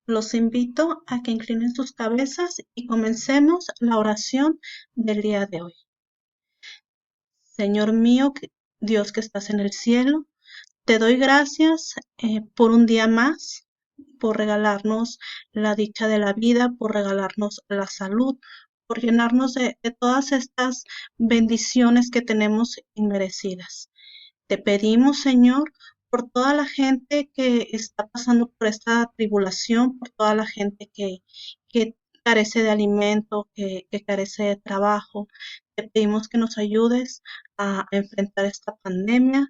Los invito a que inclinen sus cabezas y comencemos la oración del día de hoy. Señor mío, Dios que estás en el cielo, te doy gracias por un día más, por regalarnos la dicha de la vida, por regalarnos la salud, por llenarnos de todas estas bendiciones que tenemos inmerecidas. Te pedimos, Señor, por toda la gente que está pasando por esta tribulación, por toda la gente que carece de alimento, que carece de trabajo. Te pedimos que nos ayudes a enfrentar esta pandemia,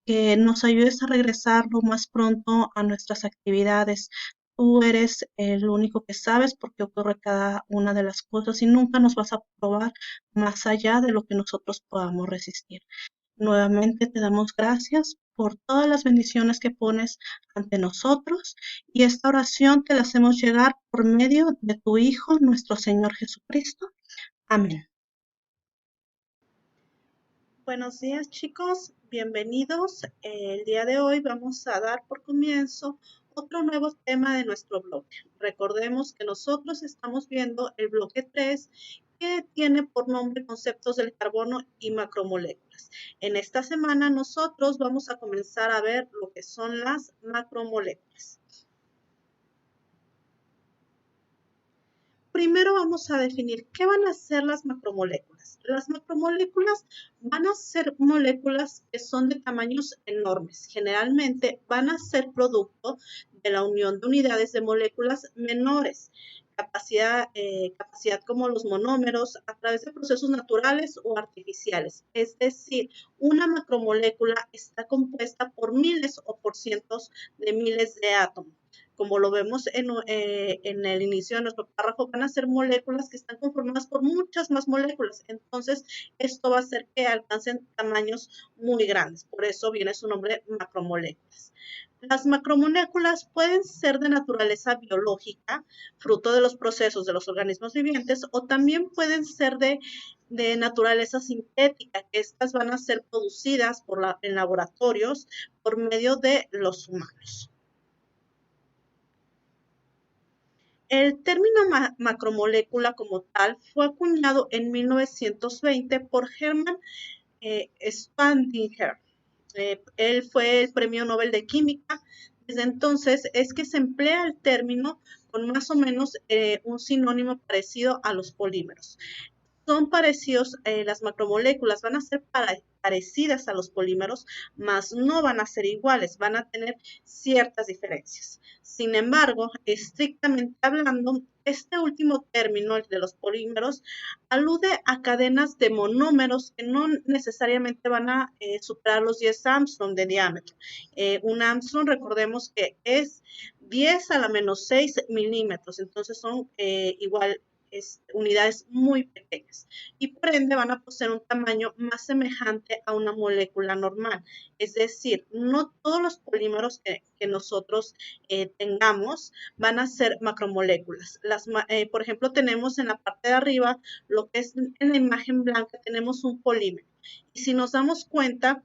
que nos ayudes a regresar lo más pronto a nuestras actividades. Tú eres el único que sabes por qué ocurre cada una de las cosas y nunca nos vas a probar más allá de lo que nosotros podamos resistir. Nuevamente te damos gracias por todas las bendiciones que pones ante nosotros y esta oración te la hacemos llegar por medio de tu Hijo, nuestro Señor Jesucristo. Amén. Buenos días, chicos, bienvenidos. El día de hoy vamos a dar por comienzo otro nuevo tema de nuestro bloque. Recordemos que nosotros estamos viendo el bloque 3, que tiene por nombre conceptos del carbono y macromoléculas. En esta semana nosotros vamos a comenzar a ver lo que son las macromoléculas. Primero vamos a definir qué van a ser las macromoléculas. Las macromoléculas van a ser moléculas que son de tamaños enormes. Generalmente van a ser producto de la unión de unidades de moléculas menores. Capacidad como los monómeros a través de procesos naturales o artificiales. Es decir, una macromolécula está compuesta por miles o por cientos de miles de átomos. Como lo vemos en el inicio de nuestro párrafo, van a ser moléculas que están conformadas por muchas más moléculas. Entonces, esto va a hacer que alcancen tamaños muy grandes. Por eso viene su nombre macromoléculas. Las macromoléculas pueden ser de naturaleza biológica, fruto de los procesos de los organismos vivientes, o también pueden ser de naturaleza sintética, que estas van a ser producidas en laboratorios por medio de los humanos. El término macromolécula como tal fue acuñado en 1920 por Hermann Spandinger. Él fue el premio Nobel de Química. Desde entonces es que se emplea el término con más o menos un sinónimo parecido a los polímeros. Son parecidos, las macromoléculas van a ser parecidas a los polímeros, mas no van a ser iguales, van a tener ciertas diferencias. Sin embargo, estrictamente hablando, este último término, el de los polímeros, alude a cadenas de monómeros que no necesariamente van a superar los 10 Armstrong de diámetro. Un Armstrong, recordemos que es 10 a la menos 6 milímetros, entonces son igual unidades muy pequeñas y por ende van a poseer un tamaño más semejante a una molécula normal. Es decir, no todos los polímeros que nosotros tengamos van a ser macromoléculas. Por ejemplo, tenemos en la parte de arriba, lo que es en la imagen blanca, tenemos un polímero. Y si nos damos cuenta,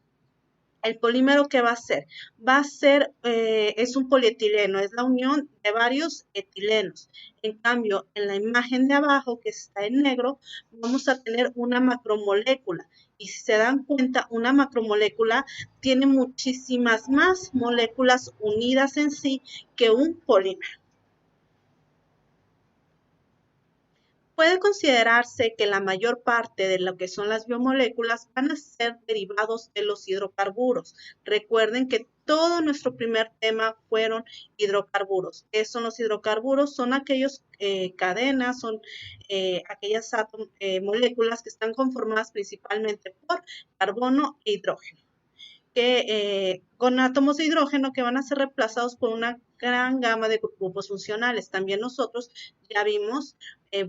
el polímero que va a ser es un polietileno, es la unión de varios etilenos. En cambio, en la imagen de abajo, que está en negro, vamos a tener una macromolécula. Y si se dan cuenta, una macromolécula tiene muchísimas más moléculas unidas en sí que un polímero. Puede considerarse que la mayor parte de lo que son las biomoléculas van a ser derivados de los hidrocarburos. Recuerden que todo nuestro primer tema fueron hidrocarburos. ¿Qué son los hidrocarburos? Son aquellas cadenas, son aquellas moléculas que están conformadas principalmente por carbono e hidrógeno, con átomos de hidrógeno que van a ser reemplazados por una gran gama de grupos funcionales. También nosotros ya vimos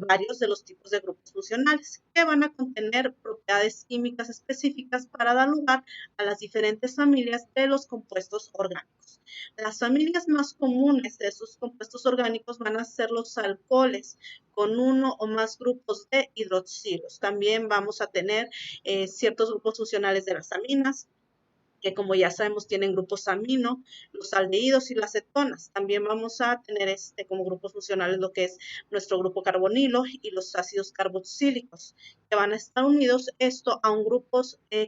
varios de los tipos de grupos funcionales que van a contener propiedades químicas específicas para dar lugar a las diferentes familias de los compuestos orgánicos. Las familias más comunes de esos compuestos orgánicos van a ser los alcoholes con uno o más grupos de hidroxilos. También vamos a tener ciertos grupos funcionales de las aminas, que como ya sabemos tienen grupos amino, los aldehídos y las cetonas. También vamos a tener como grupos funcionales lo que es nuestro grupo carbonilo y los ácidos carboxílicos, que van a estar unidos esto a un grupo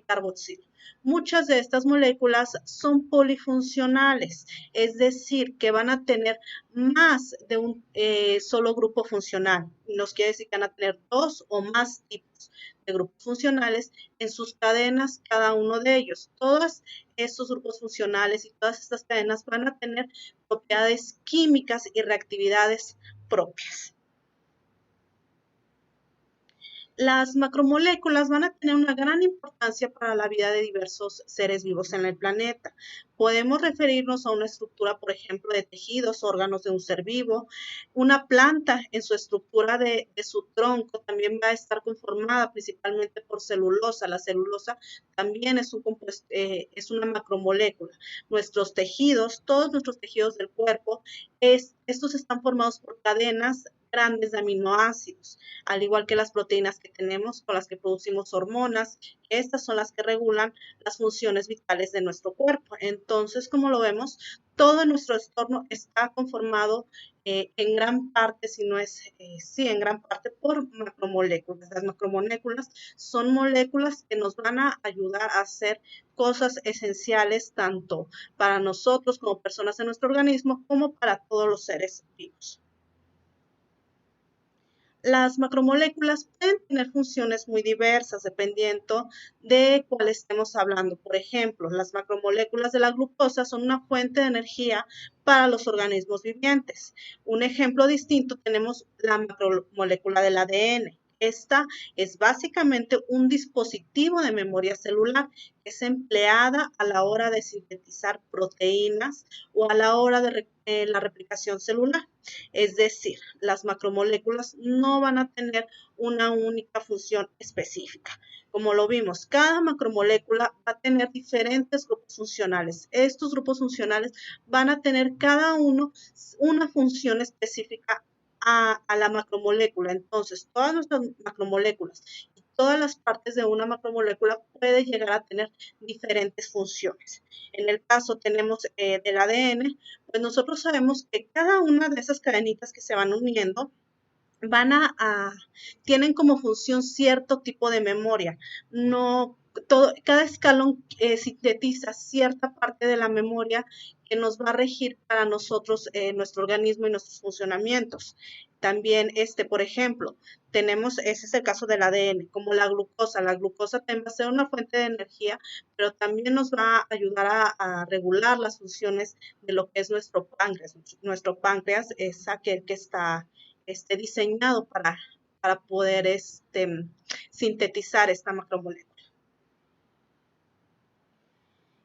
carboxílico. Muchas de estas moléculas son polifuncionales, es decir, que van a tener más de un solo grupo funcional. Nos quiere decir que van a tener dos o más tipos de grupos funcionales en sus cadenas, cada uno de ellos. Todos estos grupos funcionales y todas estas cadenas van a tener propiedades químicas y reactividades propias. Las macromoléculas van a tener una gran importancia para la vida de diversos seres vivos en el planeta. Podemos referirnos a una estructura, por ejemplo, de tejidos, órganos de un ser vivo. Una planta en su estructura de su tronco también va a estar conformada principalmente por celulosa. La celulosa también es una macromolécula. Nuestros tejidos, todos nuestros tejidos del cuerpo, estos están formados por cadenas grandes de aminoácidos, al igual que las proteínas que tenemos con las que producimos hormonas. Estas son las que regulan las funciones vitales de nuestro cuerpo. Entonces, como lo vemos, todo nuestro entorno está conformado en gran parte, si no es, sí, en gran parte por macromoléculas. Las macromoléculas son moléculas que nos van a ayudar a hacer cosas esenciales tanto para nosotros como personas en nuestro organismo como para todos los seres vivos. Las macromoléculas pueden tener funciones muy diversas dependiendo de cuál estemos hablando. Por ejemplo, las macromoléculas de la glucosa son una fuente de energía para los organismos vivientes. Un ejemplo distinto tenemos la macromolécula del ADN. Esta es básicamente un dispositivo de memoria celular que es empleada a la hora de sintetizar proteínas o a la hora de la replicación celular. Es decir, las macromoléculas no van a tener una única función específica. Como lo vimos, cada macromolécula va a tener diferentes grupos funcionales. Estos grupos funcionales van a tener cada uno una función específica a la macromolécula. Entonces, todas nuestras macromoléculas y todas las partes de una macromolécula pueden llegar a tener diferentes funciones. En el caso tenemos del ADN, pues nosotros sabemos que cada una de esas cadenitas que se van uniendo tienen como función cierto tipo de memoria. Cada escalón sintetiza cierta parte de la memoria que nos va a regir para nosotros, nuestro organismo y nuestros funcionamientos. También, por ejemplo, ese es el caso del ADN, como la glucosa. La glucosa también va a ser una fuente de energía, pero también nos va a ayudar a regular las funciones de lo que es nuestro páncreas. Nuestro páncreas es aquel que está diseñado para poder sintetizar esta macromolécula.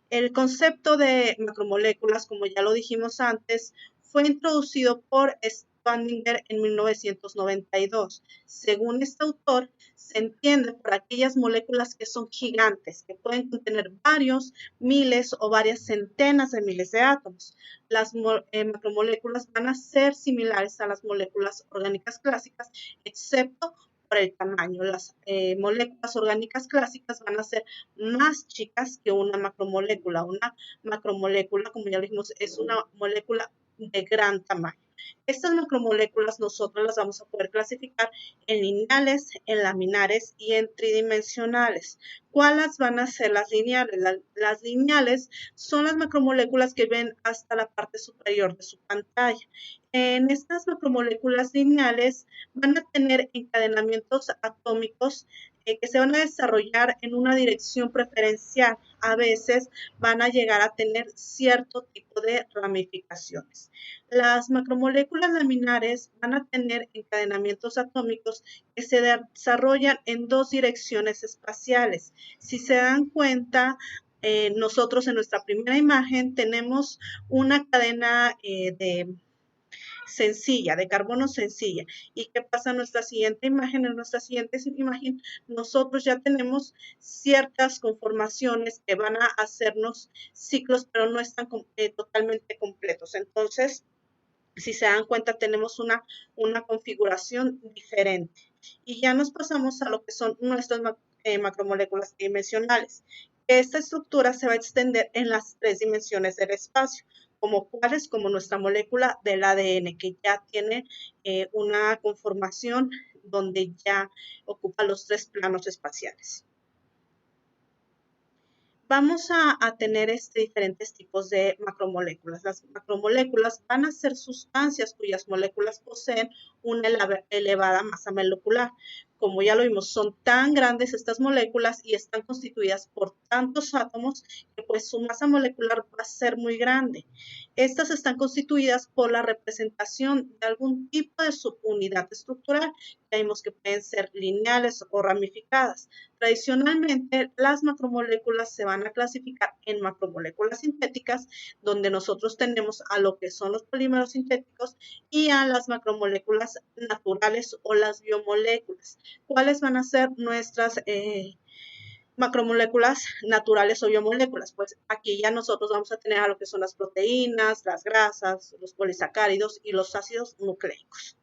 El concepto de macromoléculas, como ya lo dijimos antes, fue introducido por Spandinger en 1992. Según este autor, se entiende por aquellas moléculas que son gigantes, que pueden contener varios miles o varias centenas de miles de átomos. Las macromoléculas van a ser similares a las moléculas orgánicas clásicas, excepto por el tamaño. Las moléculas orgánicas clásicas van a ser más chicas que una macromolécula. Una macromolécula, como ya dijimos, es una molécula de gran tamaño. Estas macromoléculas nosotros las vamos a poder clasificar en lineales, en laminares y en tridimensionales. ¿Cuáles van a ser las lineales? Las lineales son las macromoléculas que ven hasta la parte superior de su pantalla. En estas macromoléculas lineales van a tener encadenamientos atómicos que se van a desarrollar en una dirección preferencial. A veces van a llegar a tener cierto tipo de ramificaciones. Las macromoléculas laminares van a tener encadenamientos atómicos que se desarrollan en dos direcciones espaciales. Si se dan cuenta, nosotros en nuestra primera imagen tenemos una cadena de carbono sencilla. ¿Y qué pasa en nuestra siguiente imagen? En nuestra siguiente imagen nosotros ya tenemos ciertas conformaciones que van a hacernos ciclos, pero no están totalmente completos. Entonces, si se dan cuenta, tenemos una configuración diferente. Y ya nos pasamos a lo que son nuestras macromoléculas tridimensionales. Esta estructura se va a extender en las 3 dimensiones del espacio, como cuáles, como nuestra molécula del ADN, que ya tiene una conformación donde ya ocupa los 3 planos espaciales. Vamos a tener diferentes tipos de macromoléculas. Las macromoléculas van a ser sustancias cuyas moléculas poseen una elevada masa molecular. Como ya lo vimos, son tan grandes estas moléculas y están constituidas por tantos átomos que pues su masa molecular va a ser muy grande. Estas están constituidas por la representación de algún tipo de subunidad estructural. Ya vimos que pueden ser lineales o ramificadas. Tradicionalmente, las macromoléculas se van a clasificar en macromoléculas sintéticas, donde nosotros tenemos a lo que son los polímeros sintéticos y a las macromoléculas naturales o las biomoléculas. ¿Cuáles van a ser nuestras macromoléculas naturales o biomoléculas? Pues aquí ya nosotros vamos a tener a lo que son las proteínas, las grasas, los polisacáridos y los ácidos nucleicos.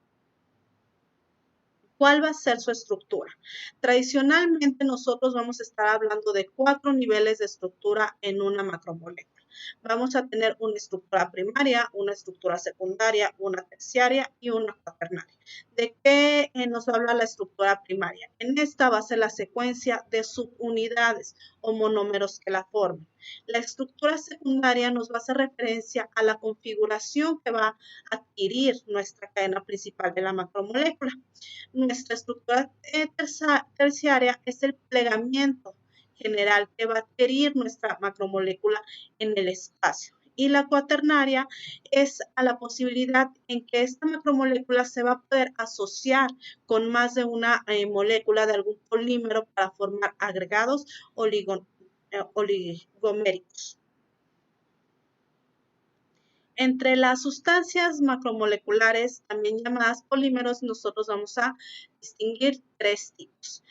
¿Cuál va a ser su estructura? Tradicionalmente nosotros vamos a estar hablando de 4 niveles de estructura en una macromolécula. Vamos a tener una estructura primaria, una estructura secundaria, una terciaria y una cuaternaria. ¿De qué nos habla la estructura primaria? En esta va a ser la secuencia de subunidades o monómeros que la formen. La estructura secundaria nos va a hacer referencia a la configuración que va a adquirir nuestra cadena principal de la macromolécula. Nuestra estructura terciaria es el plegamiento general que va a adquirir nuestra macromolécula en el espacio. Y la cuaternaria es a la posibilidad en que esta macromolécula se va a poder asociar con más de una molécula de algún polímero para formar agregados oligoméricos. Entre las sustancias macromoleculares, también llamadas polímeros, nosotros vamos a distinguir 3 tipos.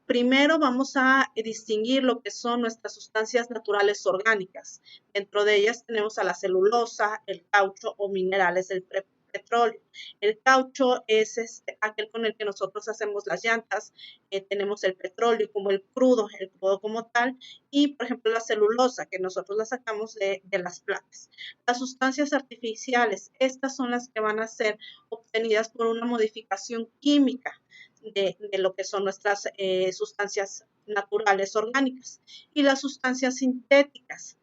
Primero vamos a distinguir lo que son nuestras sustancias naturales orgánicas. Dentro de ellas tenemos a la celulosa, el caucho o minerales del petróleo. El caucho es aquel con el que nosotros hacemos las llantas. Tenemos el petróleo como el crudo como tal, y por ejemplo la celulosa, que nosotros la sacamos de las plantas. Las sustancias artificiales, estas son las que van a ser obtenidas por una modificación química de lo que son nuestras sustancias naturales orgánicas. Y las sustancias sintéticas,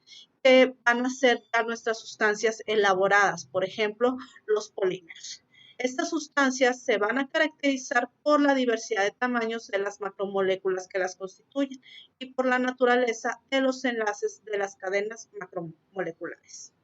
que van a ser nuestras sustancias elaboradas, por ejemplo, los polímeros. Estas sustancias se van a caracterizar por la diversidad de tamaños de las macromoléculas que las constituyen y por la naturaleza de los enlaces de las cadenas macromoleculares.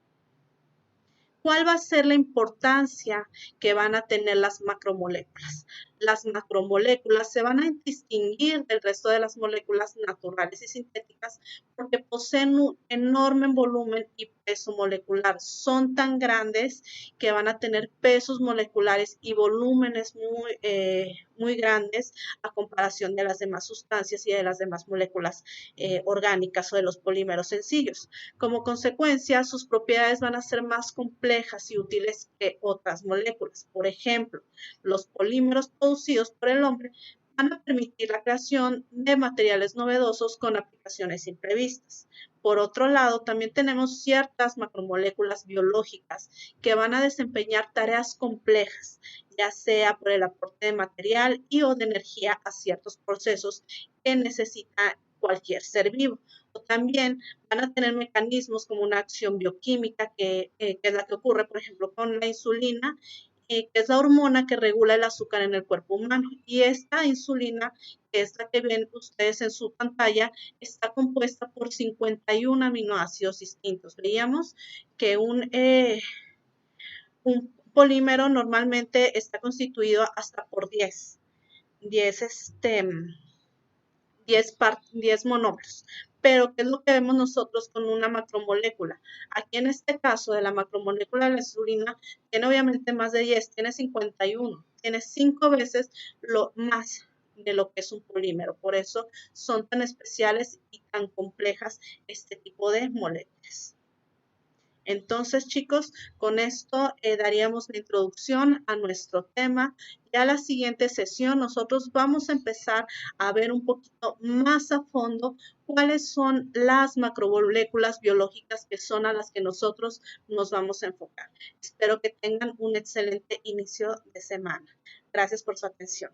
¿Cuál va a ser la importancia que van a tener las macromoléculas? Las macromoléculas se van a distinguir del resto de las moléculas naturales y sintéticas porque poseen un enorme volumen y peso molecular. Son tan grandes que van a tener pesos moleculares y volúmenes muy grandes a comparación de las demás sustancias y de las demás moléculas orgánicas o de los polímeros sencillos. Como consecuencia, sus propiedades van a ser más complejas y útiles que otras moléculas. Por ejemplo, los polímeros producidos por el hombre van a permitir la creación de materiales novedosos con aplicaciones imprevistas. Por otro lado, también tenemos ciertas macromoléculas biológicas que van a desempeñar tareas complejas, ya sea por el aporte de material y o de energía a ciertos procesos que necesita cualquier ser vivo. O también van a tener mecanismos como una acción bioquímica que es la que ocurre, por ejemplo, con la insulina, que es la hormona que regula el azúcar en el cuerpo humano. Y esta insulina, que es la que ven ustedes en su pantalla, está compuesta por 51 aminoácidos distintos. Veíamos que un polímero normalmente está constituido hasta por 10 monómeros. Pero, ¿qué es lo que vemos nosotros con una macromolécula? Aquí en este caso de la macromolécula de la insulina, tiene obviamente más de 10, tiene 51, tiene 5 veces lo más de lo que es un polímero. Por eso son tan especiales y tan complejas este tipo de moléculas. Entonces, chicos, con esto daríamos la introducción a nuestro tema. Ya la siguiente sesión nosotros vamos a empezar a ver un poquito más a fondo cuáles son las macromoléculas biológicas que son a las que nosotros nos vamos a enfocar. Espero que tengan un excelente inicio de semana. Gracias por su atención.